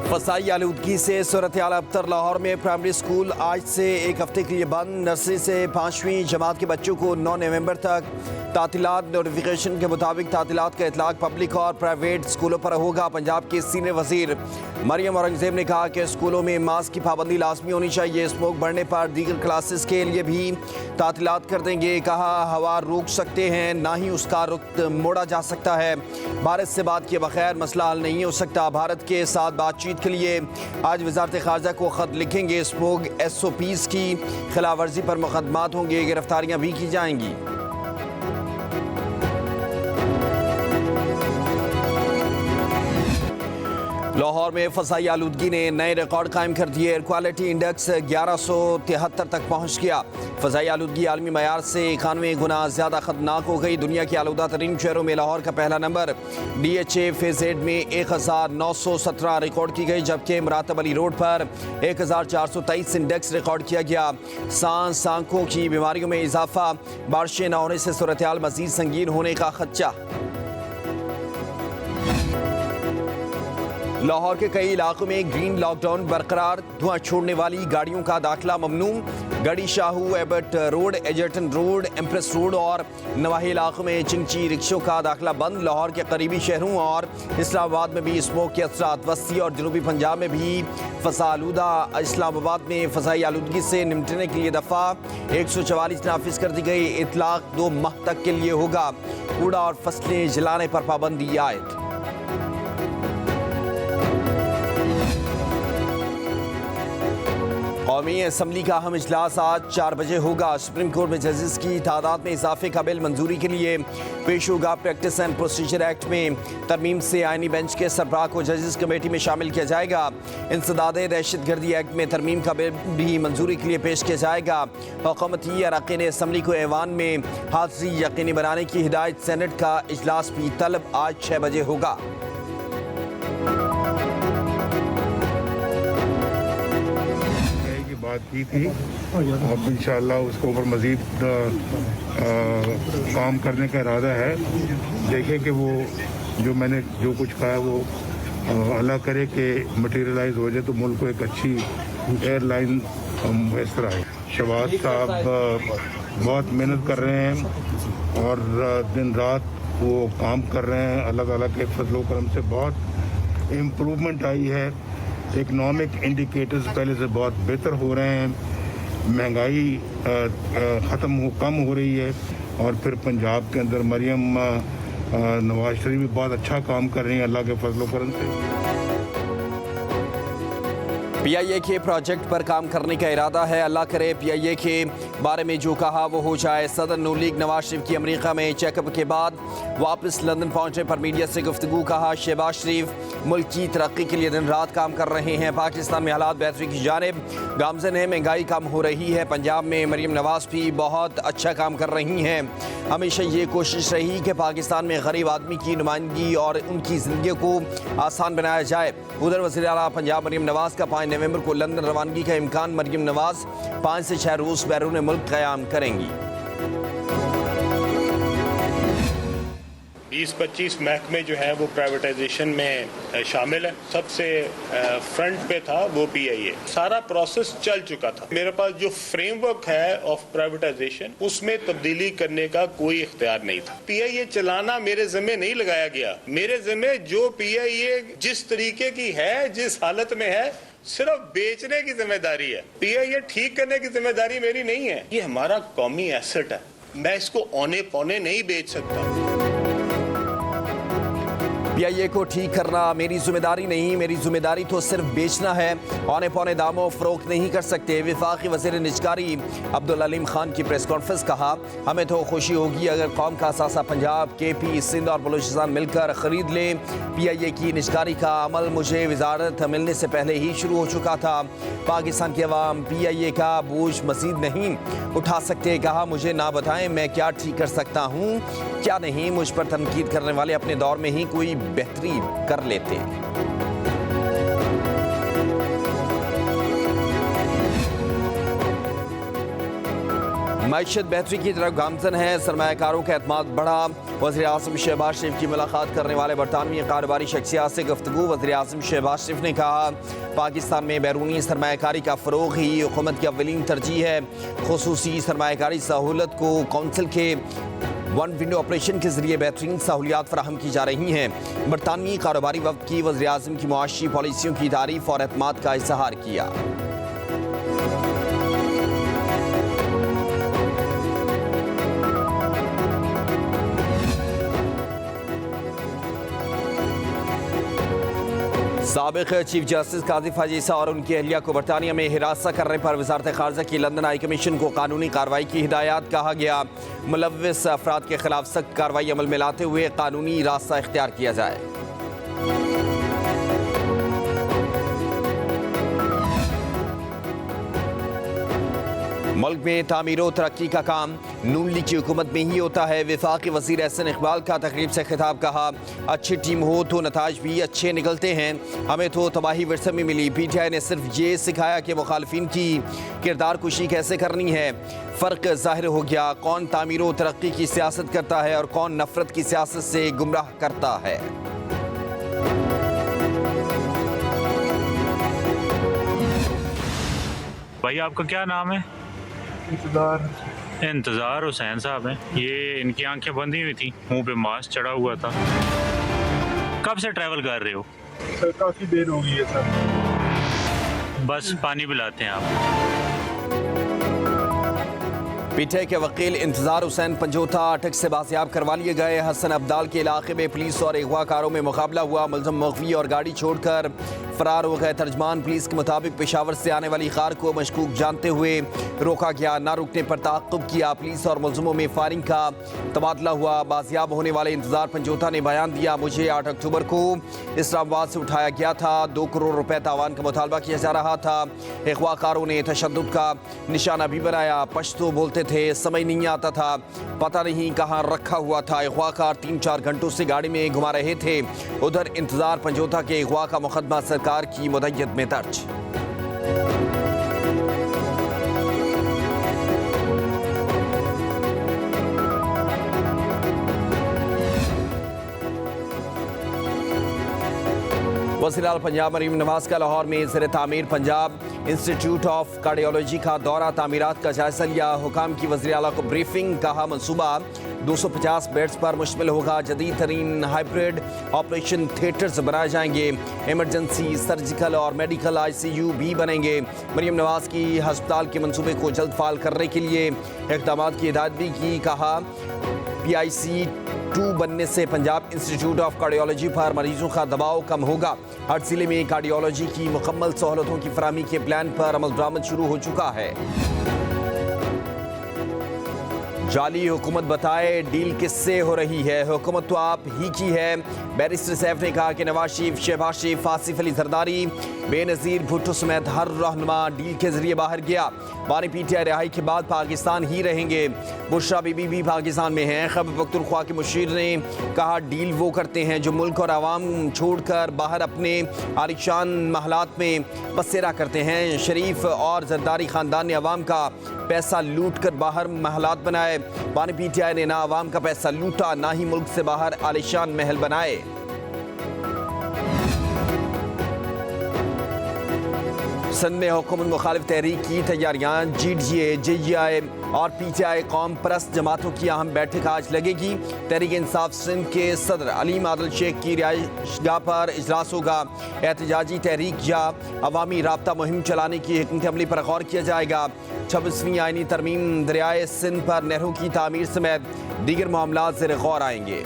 فضائی آلودگی سے صورتحال ابتر۔ لاہور میں پرائمری اسکول آج سے ایک ہفتے کے لیے بند۔ نرسری سے 5ویں جماعت کے بچوں کو 9 نومبر تک تعطیلات۔ نوٹیفیکیشن کے مطابق تعطیلات کا اطلاق پبلک اور پرائیویٹ اسکولوں پر ہوگا۔ پنجاب کے سینئر وزیر مریم اورنگزیب نے کہا کہ اسکولوں میں ماسک کی پابندی لازمی ہونی چاہیے۔ اسموک بڑھنے پر دیگر کلاسز کے لیے بھی تعطیلات کر دیں گے۔ کہا ہوا روک سکتے ہیں، نہ ہی اس کا رخ موڑا جا سکتا ہے۔ بھارت سے بات کیے بغیر مسئلہ حل نہیں ہو سکتا۔ بھارت کے ساتھ بات چیت کے لیے آج وزارت خارجہ کو خط لکھیں گے۔ اسموک SOPs کی خلاف ورزی پر مقدمات ہوں گے، گرفتاریاں بھی کی جائیں گی۔ لاہور میں فضائی آلودگی نے نئے ریکارڈ قائم کر دیے۔ ایئر کوالٹی انڈیکس 1173 تک پہنچ گیا۔ فضائی آلودگی عالمی معیار سے 91 گنا زیادہ خطرناک ہو گئی۔ دنیا کے آلودہ ترین شہروں میں لاہور کا پہلا نمبر۔ DHA فیز زیڈ میں 1917 ریکارڈ کی گئی، جبکہ مراتب علی روڈ پر 1423 انڈیکس ریکارڈ کیا گیا۔ سانس آنکھوں کی بیماریوں میں اضافہ۔ بارشیں نہ ہونے سے صورتحال مزید سنگین ہونے کا خدشہ۔ لاہور کے کئی علاقوں میں گرین لاک ڈاؤن برقرار۔ دھواں چھوڑنے والی گاڑیوں کا داخلہ ممنوع۔ Garhi Shahu, Abbott road, Egerton road, Empress road اور نواحی علاقوں میں چنچی رکشوں کا داخلہ بند۔ لاہور کے قریبی شہروں اور اسلام آباد میں بھی اسموک کے اثرات۔ وسطی اور جنوبی پنجاب میں بھی فضا آلودہ۔ اسلام آباد میں فضائی آلودگی سے نمٹنے کے لیے دفعہ 144 نافذ کر دی گئی۔ اطلاق 2 ماہ تک کے لیے ہوگا۔ کوڑا اور فصلیں جلانے پر پابندی عائد۔ قومی اسمبلی کا اہم اجلاس آج 4 بجے ہوگا۔ سپریم کورٹ میں ججز کی تعداد میں اضافے کا بل منظوری کے لیے پیش ہوگا۔ پریکٹس اینڈ پروسیجر ایکٹ میں ترمیم سے آئینی بینچ کے سربراہ کو ججز کمیٹی میں شامل کیا جائے گا۔ انسداد دہشت گردی ایکٹ میں ترمیم کا بل بھی منظوری کے لیے پیش کیا جائے گا۔ حکومتی اراکین اسمبلی کو ایوان میں حاضری یقینی بنانے کی ہدایت۔ سینٹ کا اجلاس بھی طلب آج 6 بجے ہوگا۔ بات کی تھی، اب انشاءاللہ اس کے اوپر مزید کام کرنے کا ارادہ ہے۔ دیکھیں کہ وہ جو میں نے جو کچھ کہا ہے وہ اللہ کرے کہ مٹیریلائز ہو جائے تو ملک کو ایک اچھی ایئر لائن میسر آئے۔ شہباز صاحب بہت محنت کر رہے ہیں اور دن رات وہ کام کر رہے ہیں۔ اللہ تعالیٰ کے فضل و کرم سے بہت امپرومنٹ آئی ہے۔ اکنامک انڈیکیٹرز پہلے سے بہت بہتر ہو رہے ہیں۔ مہنگائی کم ہو رہی ہے، اور پھر پنجاب کے اندر مریم نواز شریف بھی بہت اچھا کام کر رہی ہیں اللہ کے فضل و کرم سے۔ PIA کے پروجیکٹ پر کام کرنے کا ارادہ ہے۔ اللہ کرے PIA کے بارے میں جو کہا وہ ہو جائے۔ صدر نون لیگ نواز شریف کی امریکہ میں چیک اپ کے بعد واپس لندن پہنچنے پر میڈیا سے گفتگو۔ کہا شہباز شریف ملک کی ترقی کے لیے دن رات کام کر رہے ہیں۔ پاکستان میں حالات بہتری کی جانب گامزن ہے، مہنگائی کم ہو رہی ہے۔ پنجاب میں مریم نواز بھی بہت اچھا کام کر رہی ہیں۔ ہمیشہ یہ کوشش رہی کہ پاکستان میں غریب آدمی کی نمائندگی اور ان کی زندگی کو آسان بنایا جائے۔ ادھر وزیر اعلیٰ پنجاب مریم نواز کا 5 نومبر کو لندن روانگی کا امکان۔ مریم نواز 5 سے 6 روز بیرون ملک قیام کریں گی۔ 20-25 محکمے جو ہیں وہ پرائیویٹائزیشن میں شامل ہیں۔ سب سے فرنٹ پہ تھا وہ PIA۔ سارا پروسیس چل چکا تھا۔ میرے پاس جو فریم ورک ہے آف پرائیویٹائزیشن اس میں تبدیلی کرنے کا کوئی اختیار نہیں تھا۔ PIA چلانا میرے ذمہ نہیں لگایا گیا۔ میرے ذمہ جو PIA جس طریقے کی ہے، جس حالت میں ہے، صرف بیچنے کی ذمہ داری ہے۔ PIA ٹھیک کرنے کی ذمہ داری میری نہیں ہے۔ یہ ہمارا قومی ایسٹ ہے، میں اس کو اونے پونے نہیں بیچ سکتا۔ PIA کو ٹھیک کرنا میری ذمہ داری نہیں، میری ذمہ داری تو صرف بیچنا ہے۔ اونے پونے داموں فروخت نہیں کر سکتے۔ وفاقی وزیر نجکاری عبدالعلیم خان کی پریس کانفرنس۔ کہا ہمیں تو خوشی ہوگی اگر قوم کا اثاثہ پنجاب، KP، سندھ اور بلوچستان مل کر خرید لیں۔ PIA کی نجکاری کا عمل مجھے وزارت ملنے سے پہلے ہی شروع ہو چکا تھا۔ پاکستان کے عوام PIA کا بوجھ مزید نہیں اٹھا سکتے۔ کہا مجھے نہ بتائیں میں کیا ٹھیک کر سکتا ہوں کیا نہیں۔ مجھ پر تنقید کرنے والے اپنے دور میں ہی کوئی بہتری کر لیتے۔ معیشت بہتری کی طرف گامزن ہے، سرمایہ کاروں کا اعتماد بڑھا۔ وزیر اعظم شہباز شریف کی ملاقات کرنے والے برطانوی کاروباری شخصیات سے گفتگو۔ وزیر اعظم شہباز شریف نے کہا پاکستان میں بیرونی سرمایہ کاری کا فروغ ہی حکومت کی اولین ترجیح ہے۔ خصوصی سرمایہ کاری سہولت کو کونسل کے ون ونڈو آپریشن کے ذریعے بہترین سہولیات فراہم کی جا رہی ہیں۔ برطانوی کاروباری وفد کی وزیر اعظم کی معاشی پالیسیوں کی تعریف اور اعتماد کا اظہار کیا۔ سابق چیف جسٹس قاضی فاضل عیسیٰ اور ان کی اہلیہ کو برطانیہ میں ہراساں کرنے پر وزارت خارجہ کی لندن ہائی کمیشن کو قانونی کارروائی کی ہدایات۔ کہا گیا ملوث افراد کے خلاف سخت کارروائی عمل میں لاتے ہوئے قانونی راستہ اختیار کیا جائے۔ ملک میں تعمیر و ترقی کا کام نون لیگ کی حکومت میں ہی ہوتا ہے۔ وفاقی وزیر احسن اقبال کا تقریب سے خطاب۔ کہا اچھی ٹیم ہو تو نتائج بھی اچھے نکلتے ہیں، ہمیں تو تباہی ورثے میں ملی۔ پی ٹی آئی نے صرف یہ سکھایا کہ مخالفین کی کردار کشی کیسے کرنی ہے۔ فرق ظاہر ہو گیا کون تعمیر و ترقی کی سیاست کرتا ہے اور کون نفرت کی سیاست سے گمراہ کرتا ہے۔ بھائی آپ کا کیا نام ہے؟ انتظار حسین صاحب ہیں۔ یہ ان کی آنکھیں بندی ہوئی تھی، منہ پہ ماسک چڑھا ہوا تھا۔ کب سے ٹریول کر رہے ہو؟ سر کافی دیر ہو گئی ہے سر۔ بس پانی پلاتے ہیں آپ۔ پی ٹی آئی کے وکیل انتظار حسین پنجوتھا اٹک سے بازیاب کروا لیے گئے۔ حسن ابدال کے علاقے میں پولیس اور اغوا کاروں میں مقابلہ ہوا، ملزم مغوی اور گاڑی چھوڑ کر فرار ہو گئے۔ ترجمان پولیس کے مطابق پشاور سے آنے والی کار کو مشکوک جانتے ہوئے روکا گیا، نہ رکنے پر تعاقب کیا۔ پولیس اور ملزموں میں فائرنگ کا تبادلہ ہوا۔ بازیاب ہونے والے انتظار پنجوتھا نے بیان دیا، مجھے 8 اکتوبر کو اسلام آباد سے اٹھایا گیا تھا، 2 کروڑ روپے تاوان کا مطالبہ کیا جا رہا تھا۔ اغوا کاروں نے تشدد کا نشانہ بھی بنایا، پشتو بولتے تھے، سمجھ نہیں آتا تھا، پتہ نہیں کہاں رکھا ہوا تھا۔ اغوا کار 3-4 گھنٹوں سے گاڑی میں گھما رہے تھے۔ ادھر انتظار پنجوتھا کے اغوا کا مقدمہ سرکار کی مدعیت میں درج۔ وزیر اعلیٰ پنجاب مریم نواز کا لاہور میں زیر تعمیر پنجاب انسٹیٹیوٹ آف کارڈیالوجی کا دورہ، تعمیرات کا جائزہ لیا۔ حکام کی وزیر اعلیٰ کو بریفنگ، کہا منصوبہ 250 بیڈز پر مشتمل ہوگا، جدید ترین ہائبرڈ آپریشن تھیٹرز بنائے جائیں گے، ایمرجنسی، سرجیکل اور میڈیکل ICU بھی بنیں گے۔ مریم نواز کی ہسپتال کے منصوبے کو جلد فعال کرنے کے لیے اقدامات کی ہدایت بھی کی۔ کہا PIC 2 بننے سے پنجاب انسٹیٹیوٹ آف کارڈیالوجی پر مریضوں کا دباؤ کم ہوگا۔ ہر ضلع میں کارڈیالوجی کی مکمل سہولتوں کی فراہمی کے پلان پر عمل درآمد شروع ہو چکا ہے۔ جعلی حکومت بتائے ڈیل کس سے ہو رہی ہے، حکومت تو آپ ہی کی ہے۔ بیرسٹر سیف نے کہا کہ نواز شریف، شہباز شریف، آصف علی زرداری، بے نظیر بھٹو سمیت ہر رہنما ڈیل کے ذریعے باہر گیا۔ بانی PTI رہائی کے بعد پاکستان ہی رہیں گے۔ بشرا بی بی بھی پاکستان میں ہیں۔ خیبر پختونخوا کے مشیر نے کہا ڈیل وہ کرتے ہیں جو ملک اور عوام چھوڑ کر باہر اپنے عالیشان محلات میں بسیرا کرتے ہیں۔ شریف اور زرداری خاندان نے عوام کا پیسہ لوٹ کر باہر محلات بنائے۔ بانی PTI نے نہ عوام کا پیسہ لوٹا، نہ ہی ملک سے باہر عالیشان محل بنائے۔ سندھ میں حکومت مخالف تحریک کی تیاریاں، GDA، JGI اور PTI قوم پرست جماعتوں کی اہم بیٹھک آج لگے گی۔ تحریک انصاف سندھ کے صدر علیم عادل شیخ کی رہائش گاہ پر اجلاس ہوگا۔ احتجاجی تحریک یا عوامی رابطہ مہم چلانے کی حکمت عملی پر غور کیا جائے گا۔ 26ویں آئینی ترمیم، دریائے سندھ پر نہروں کی تعمیر سمیت دیگر معاملات زیر غور آئیں گے۔